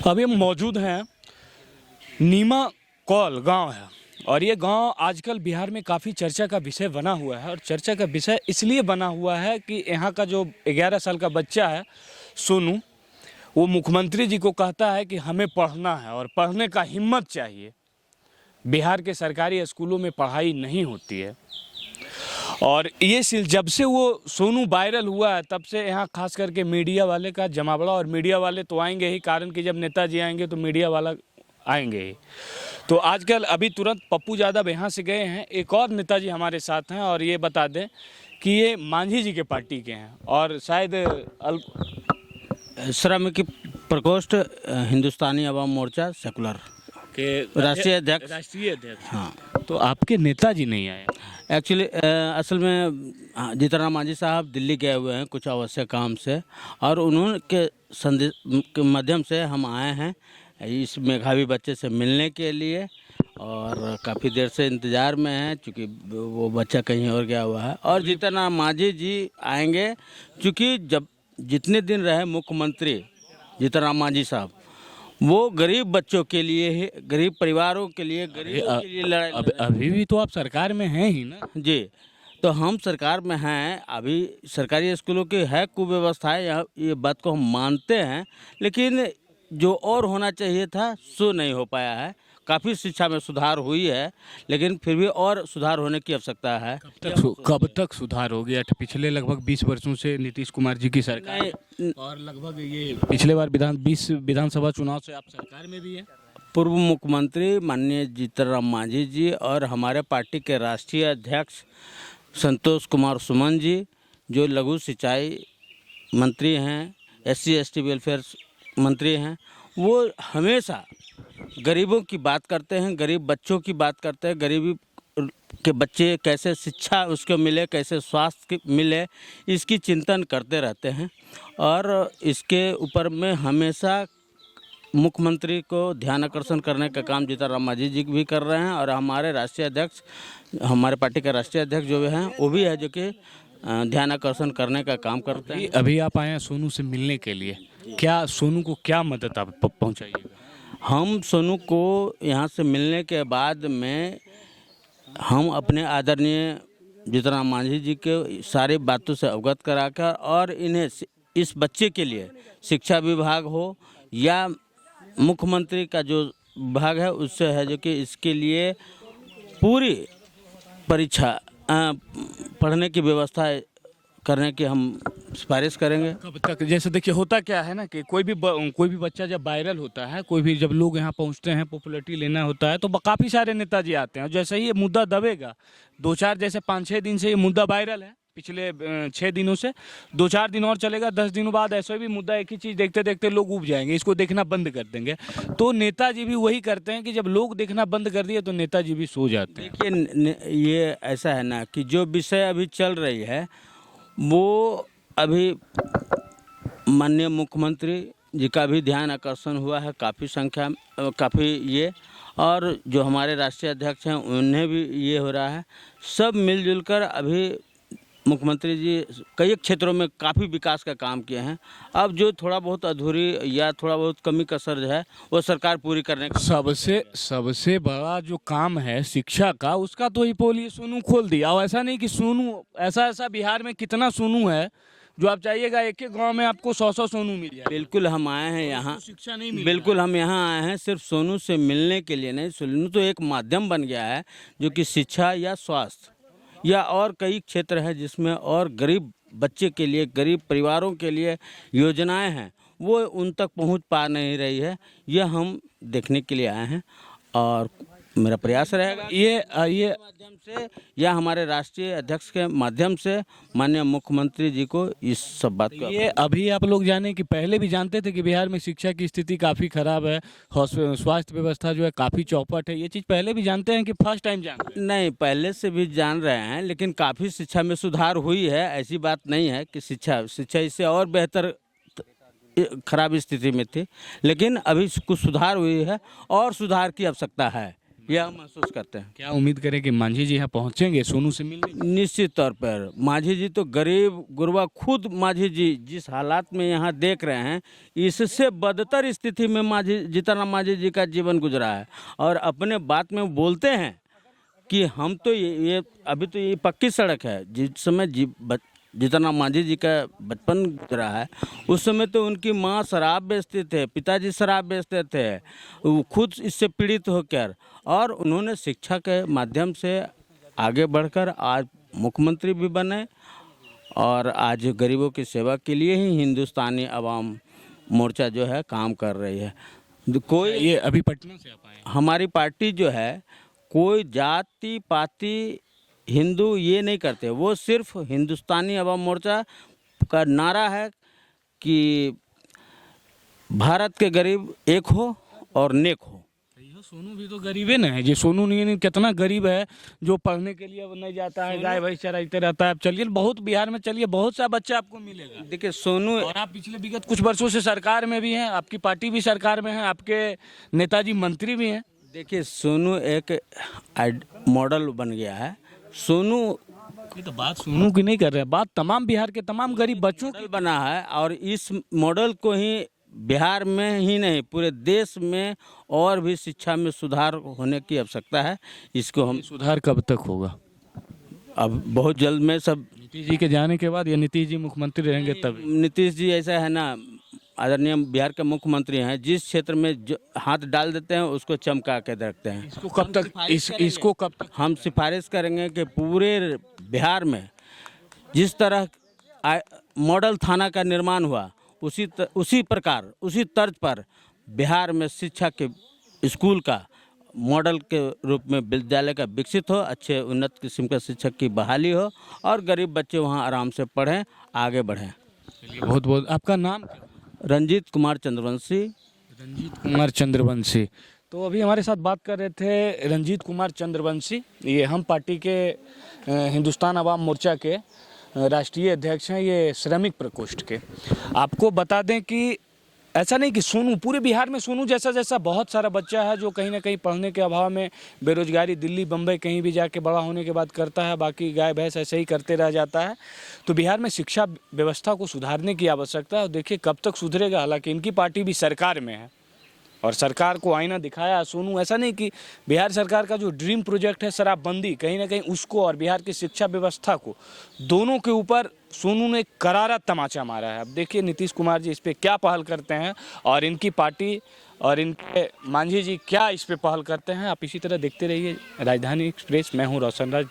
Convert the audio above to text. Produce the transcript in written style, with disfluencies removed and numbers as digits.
अभी हम मौजूद हैं नीमा कौल गांव है और ये गांव आजकल बिहार में काफ़ी चर्चा का विषय बना हुआ है। और चर्चा का विषय इसलिए बना हुआ है कि यहाँ का जो 11 साल का बच्चा है सोनू, वो मुख्यमंत्री जी को कहता है कि हमें पढ़ना है और पढ़ने का हिम्मत चाहिए। बिहार के सरकारी स्कूलों में पढ़ाई नहीं होती है और ये जब से वो सोनू वायरल हुआ है तब से यहाँ खास करके मीडिया वाले का जमावड़ा। और मीडिया वाले तो आएंगे ही, कारण कि जब नेताजी आएंगे तो मीडिया वाला आएंगे ही। तो आजकल अभी तुरंत पप्पू यादव यहाँ से गए हैं, एक और नेताजी हमारे साथ हैं और ये बता दें कि ये मांझी जी के पार्टी के हैं और शायद श्रमिक प्रकोष्ठ हिंदुस्तानी अवाम मोर्चा सेकुलर के राष्ट्रीय अध्यक्ष। हाँ, तो आपके नेताजी नहीं आए एक्चुअली असल में जीतनराम मांझी साहब दिल्ली गए हुए हैं कुछ आवश्यक काम से, और उन्होंने के संदेश के माध्यम से हम आए हैं इस मेधावी बच्चे से मिलने के लिए। और काफ़ी देर से इंतज़ार में हैं क्योंकि वो बच्चा कहीं और गया हुआ है। और जीतनराम मांझी जी आएंगे क्योंकि जब जितने दिन रहे मुख्यमंत्री जीतनराम मांझी साहब, वो गरीब बच्चों के लिए ही, गरीब परिवारों के लिए, गरीबों के लिए लड़ाई। अभी भी तो आप सरकार में हैं ही ना जी, तो हम सरकार में हैं। अभी सरकारी स्कूलों की है कुव्यवस्था है, ये बात को हम मानते हैं, लेकिन जो और होना चाहिए था सो नहीं हो पाया है। काफ़ी शिक्षा में सुधार हुई है, लेकिन फिर भी और सुधार होने की आवश्यकता है। कब तक सुधार हो गया? पिछले लगभग 20 वर्षों से नीतीश कुमार जी की सरकार और लगभग ये पिछले बार 20 विधानसभा चुनाव से आप सरकार में भी हैं। पूर्व मुख्यमंत्री माननीय जीतनराम मांझी जी और हमारे पार्टी के राष्ट्रीय अध्यक्ष संतोष कुमार सुमन जी, जो लघु सिंचाई मंत्री हैं, SC/ST वेलफेयर मंत्री हैं, वो हमेशा गरीबों की बात करते हैं, गरीब बच्चों की बात करते हैं। गरीबी के बच्चे कैसे शिक्षा उसको मिले, कैसे स्वास्थ्य मिले, इसकी चिंतन करते रहते हैं। और इसके ऊपर में हमेशा मुख्यमंत्री को ध्यान आकर्षण करने का काम जीतनराम मांझी जी भी कर रहे हैं। और हमारे राष्ट्रीय अध्यक्ष, हमारे पार्टी के राष्ट्रीय अध्यक्ष जो हैं वो भी है, जो कि ध्यान आकर्षण करने का काम करते हैं। अभी आप आए हैं सोनू से मिलने के लिए, क्या सोनू को क्या मदद आप पहुंचाइएगा? हम सोनू को यहाँ से मिलने के बाद में हम अपने आदरणीय जीतनराम मांझी जी के सारी बातों से अवगत कराकर, और इन्हें इस बच्चे के लिए शिक्षा विभाग हो या मुख्यमंत्री का जो विभाग है उससे है, जो कि इसके लिए पूरी परीक्षा पढ़ने की व्यवस्था करने की हम सिफारिश करेंगे। कब तक? जैसे देखिए होता क्या है ना कि कोई भी बच्चा जब वायरल होता है, कोई भी जब लोग यहाँ पहुँचते हैं, पॉपुलैरिटी लेना होता है, तो काफ़ी सारे नेताजी आते हैं। जैसे ही ये मुद्दा दबेगा, 2-4 जैसे 5-6 दिन से ये मुद्दा वायरल है, पिछले 6 दिनों से 2-4 दिन और चलेगा, 10 दिनों बाद ऐसे भी मुद्दा एक ही चीज़ देखते देखते लोग उब जाएंगे, इसको देखना बंद कर देंगे। तो नेताजी भी वही करते हैं कि जब लोग देखना बंद कर दिए तो नेताजी भी सो जाते हैं। देखिए ये ऐसा है ना कि जो विषय अभी चल रही है वो अभी माननीय मुख्यमंत्री जी का भी ध्यान आकर्षण हुआ है काफ़ी संख्या, काफ़ी ये, और जो हमारे राष्ट्रीय अध्यक्ष हैं उन्हें भी ये हो रहा है। सब मिलजुल कर अभी मुख्यमंत्री जी कई क्षेत्रों में काफ़ी विकास का काम किए हैं। अब जो थोड़ा बहुत अधूरी या थोड़ा बहुत कमी कसर है वो सरकार पूरी करने का सबसे बड़ा जो काम है शिक्षा का, उसका तो ही पोल ये सोनू खोल दिया। और ऐसा नहीं कि सोनू, ऐसा बिहार में कितना सोनू है जो आप चाहिएगा एक एक गांव में आपको 100 सोनू मिल जाए। बिल्कुल हम आए हैं यहाँ, शिक्षा नहीं मिल बिल्कुल हम यहाँ आए हैं सिर्फ सोनू से मिलने के लिए नहीं। सोनू तो एक माध्यम बन गया है जो कि शिक्षा या स्वास्थ्य या और कई क्षेत्र हैं जिसमें और गरीब बच्चे के लिए, गरीब परिवारों के लिए योजनाएं हैं, वो उन तक पहुंच पा नहीं रही है। यह हम देखने के लिए आए हैं और मेरा प्रयास रहेगा ये माध्यम से या हमारे राष्ट्रीय अध्यक्ष के माध्यम से माननीय मुख्यमंत्री जी को इस सब बात को। ये अभी आप लोग जाने कि पहले भी जानते थे कि बिहार में शिक्षा की स्थिति काफ़ी खराब है, स्वास्थ्य व्यवस्था जो है काफ़ी चौपट है, ये चीज़ पहले भी जानते हैं कि फर्स्ट टाइम जानते हैं? नहीं, पहले से भी जान रहे हैं, लेकिन काफ़ी शिक्षा में सुधार हुई है। ऐसी बात नहीं है कि शिक्षा इससे और बेहतर खराब स्थिति में थी, लेकिन अभी कुछ सुधार हुई है और सुधार की आवश्यकता है। यह हम महसूस करते हैं। क्या उम्मीद करें कि मांझी जी यहाँ पहुँचेंगे सोनू से मिलने? निश्चित तौर पर मांझी जी तो गरीब गुरबा, खुद मांझी जी जिस हालात में यहाँ देख रहे हैं, इससे बदतर स्थिति में जीतनराम मांझी जी का जीवन गुजरा है। और अपने बात में बोलते हैं कि हम तो ये अभी तो ये पक्की सड़क है, जिस समय जीतनराम मांझी जी का बचपन गुजरा है उस समय तो उनकी माँ शराब बेचते थे, पिताजी शराब बेचते थे, वो खुद इससे पीड़ित होकर, और उन्होंने शिक्षा के माध्यम से आगे बढ़कर आज मुख्यमंत्री भी बने और आज गरीबों की सेवा के लिए ही हिंदुस्तानी अवाम मोर्चा जो है काम कर रही है। कोई ये अभी पटना से आप आए हैं? हमारी पार्टी जो है कोई जाति पाति हिंदू ये नहीं करते, वो सिर्फ हिंदुस्तानी अवाम मोर्चा का नारा है कि भारत के गरीब एक हो और नेक हो। सोनू भी तो गरीब है ना, ये सोनू नहीं कितना गरीब है जो पढ़ने के लिए नहीं जाता है, गाय भैंस चराते रहता है। आप चलिए बहुत बिहार में चलिए, बहुत सा बच्चा आपको मिलेगा। देखिए सोनू, और आप पिछले विगत कुछ वर्षों से सरकार में भी हैं, आपकी पार्टी भी सरकार में है, आपके नेताजी मंत्री भी हैं। देखिए सोनू एक मॉडल बन गया है। सोनू ये तो बात सोनू की नहीं कर रहे हैं, बात तमाम बिहार के तमाम गरीब बच्चों की बना है, और इस मॉडल को ही बिहार में ही नहीं पूरे देश में और भी शिक्षा में सुधार होने की आवश्यकता है। इसको हम सुधार कब तक होगा? अब बहुत जल्द में सब नीतीश जी के जाने के बाद या नीतीश जी मुख्यमंत्री रहेंगे तब? नीतीश जी ऐसा है ना, आदरणीय बिहार के मुख्यमंत्री हैं, जिस क्षेत्र में जो हाथ डाल देते हैं उसको चमका के रखते हैं। इसको कब तक इसको कब तक हम सिफारिश करेंगे कि पूरे बिहार में जिस तरह मॉडल थाना का निर्माण हुआ उसी प्रकार उसी तर्ज पर बिहार में शिक्षा के स्कूल का मॉडल के रूप में विद्यालय का विकसित हो, अच्छे उन्नत किस्म का शिक्षक की बहाली हो और गरीब बच्चे वहाँ आराम से पढ़ें, आगे बढ़ें। चलिए बहुत बहुत, आपका नाम क्या? रंजीत कुमार चंद्रवंशी। रंजीत कुमार चंद्रवंशी। तो अभी हमारे साथ बात कर रहे थे रंजीत कुमार चंद्रवंशी, ये हम पार्टी के हिंदुस्तान अवाम मोर्चा के राष्ट्रीय अध्यक्ष हैं, ये श्रमिक प्रकोष्ठ के। आपको बता दें कि ऐसा नहीं कि सोनू, पूरे बिहार में सोनू जैसा बहुत सारा बच्चा है जो कहीं ना कहीं पढ़ने के अभाव में बेरोजगारी दिल्ली बम्बई कहीं भी जाके बड़ा होने के बाद करता है, बाकी गाय भैंस ऐसे ही करते रह जाता है। तो बिहार में शिक्षा व्यवस्था को सुधारने की आवश्यकता है और देखिए कब तक सुधरेगा। हालांकि इनकी पार्टी भी सरकार में है और सरकार को आईना दिखाया सोनू। ऐसा नहीं कि बिहार सरकार का जो ड्रीम प्रोजेक्ट है शराबबंदी, कहीं ना कहीं उसको और बिहार की शिक्षा व्यवस्था को, दोनों के ऊपर सोनू ने करारा तमाचा मारा है। अब देखिए नीतीश कुमार जी इस पर क्या पहल करते हैं और इनकी पार्टी और इनके मांझी जी क्या इस पर पहल करते हैं। आप इसी तरह देखते रहिए राजधानी एक्सप्रेस। मैं हूँ रोशन राज।